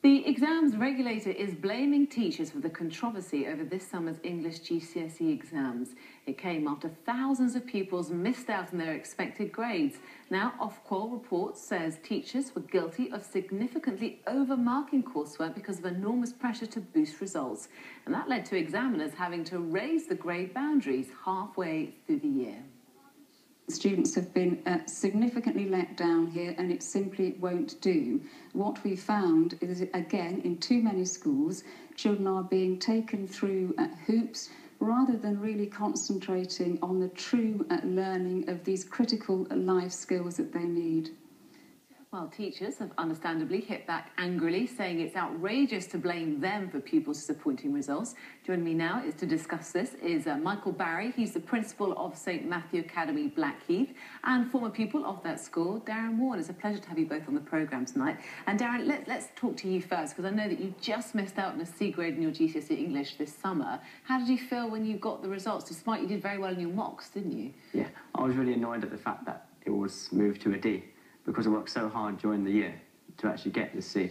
The exams regulator is blaming teachers for the controversy over this summer's English GCSE exams. It came after thousands of pupils missed out on their expected grades. Now, Ofqual report says teachers were guilty of significantly overmarking coursework because of enormous pressure to boost results. And that led to examiners having to raise the grade boundaries halfway through the year. Students have been significantly let down here, and it simply won't do. What we found is, again, in too many schools, children are being taken through hoops rather than really concentrating on the true learning of these critical life skills that they need. Well, teachers have understandably hit back angrily, saying it's outrageous to blame them for pupils' disappointing results. Joining me now is to discuss this is Michael Barry. He's the principal of St Matthew Academy, Blackheath, and former pupil of that school, Darren Warren. It's a pleasure to have you both on the programme tonight. And Darren, let's talk to you first, because I know that you just missed out on a C grade in your GCSE English this summer. How did you feel when you got the results, despite you did very well in your mocks, didn't you? Yeah, I was really annoyed at the fact that it was moved to a D, because I worked so hard during the year to actually get the C.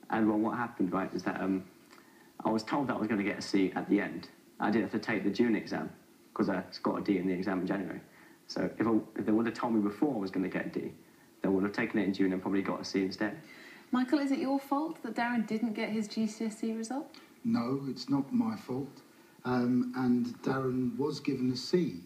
And well, what happened, right, is that I was told that I was going to get a C at the end. I didn't have to take the June exam, because I got a D in the exam in January. So if they would have told me before I was going to get a D, they would have taken it in June and probably got a C instead. Michael, is it your fault that Darren didn't get his GCSE result? No, it's not my fault. And Darren was given a C.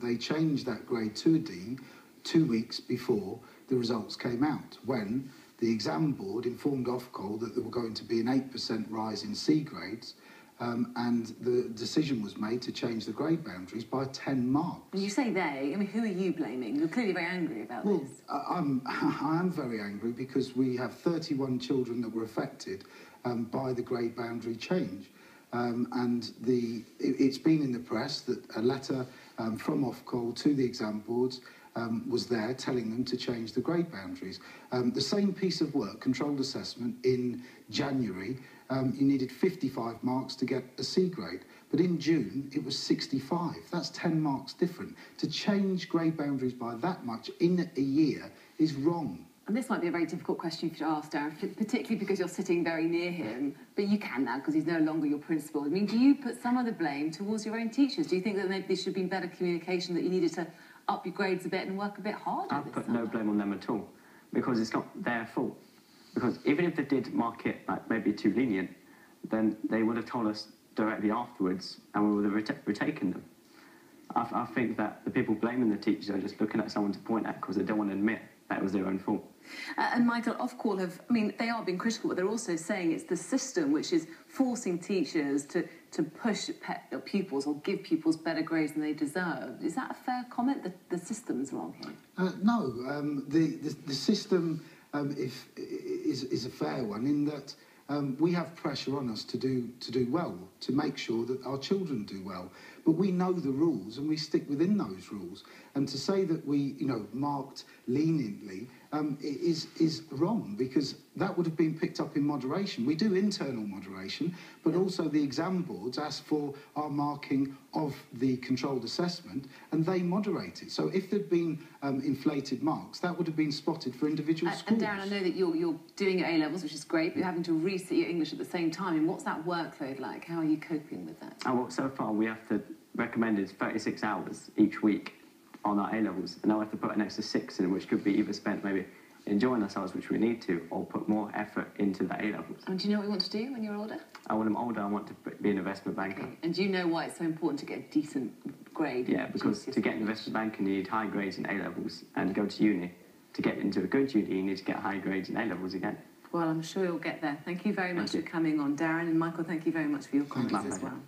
They changed that grade to a D 2 weeks before the results came out, when the exam board informed Ofqual that there were going to be an 8% rise in C grades, and the decision was made to change the grade boundaries by 10 marks. When you say they, I mean, who are you blaming? You're clearly very angry about this. I am very angry because we have 31 children that were affected by the grade boundary change. And it's been in the press that a letter from Ofqual to the exam boards was there telling them to change the grade boundaries. The same piece of work, controlled assessment, in January, you needed 55 marks to get a C grade. But in June, it was 65. That's 10 marks different. To change grade boundaries by that much in a year is wrong. And this might be a very difficult question for you to ask, Darren, particularly because you're sitting very near him, but you can now because he's no longer your principal. I mean, do you put some of the blame towards your own teachers? Do you think that maybe there should have been better communication, that you needed to up your grades a bit and work a bit harder? I put no blame on them at all, because it's not their fault. Because even if they did mark it like maybe too lenient, then they would have told us directly afterwards and we would have retaken them. I think that the people blaming the teachers are just looking at someone to point at because they don't want to admit that it was their own fault. And Michael, Ofqual I mean, they are being critical, but they're also saying it's the system which is forcing teachers to push pupils or give pupils better grades than they deserve. Is that a fair comment, that the system's wrong here? No, the system is a fair one, in that we have pressure on us to do well, to make sure that our children do well. But we know the rules and we stick within those rules. And to say that we, marked leniently is wrong, because that would have been picked up in moderation. We do internal moderation, but also the exam boards ask for our marking of the controlled assessment, and they moderate it. So if there'd been inflated marks, that would have been spotted for individual schools. And Darren, I know that you're doing your A-levels, which is great, but you're having to resit your English at the same time. And what's that workload like? How are you coping with that? Well, so far we have to recommended 36 hours each week on our A-levels, and now we have to put an extra 6 in, which could be either spent maybe enjoying ourselves, which we need to, or put more effort into the A-levels. And do you know what you want to do when you're older? When I'm older, I want to be an investment banker. Okay. And do you know why it's so important to get a decent grade? Yeah, because to get investment banking, you need high grades in A-levels, and go to uni. To get into a good uni, you need to get high grades in A-levels again. Well, I'm sure you'll get there. Thank you very much for coming on, Darren, and Michael, thank you very much for your comments as well.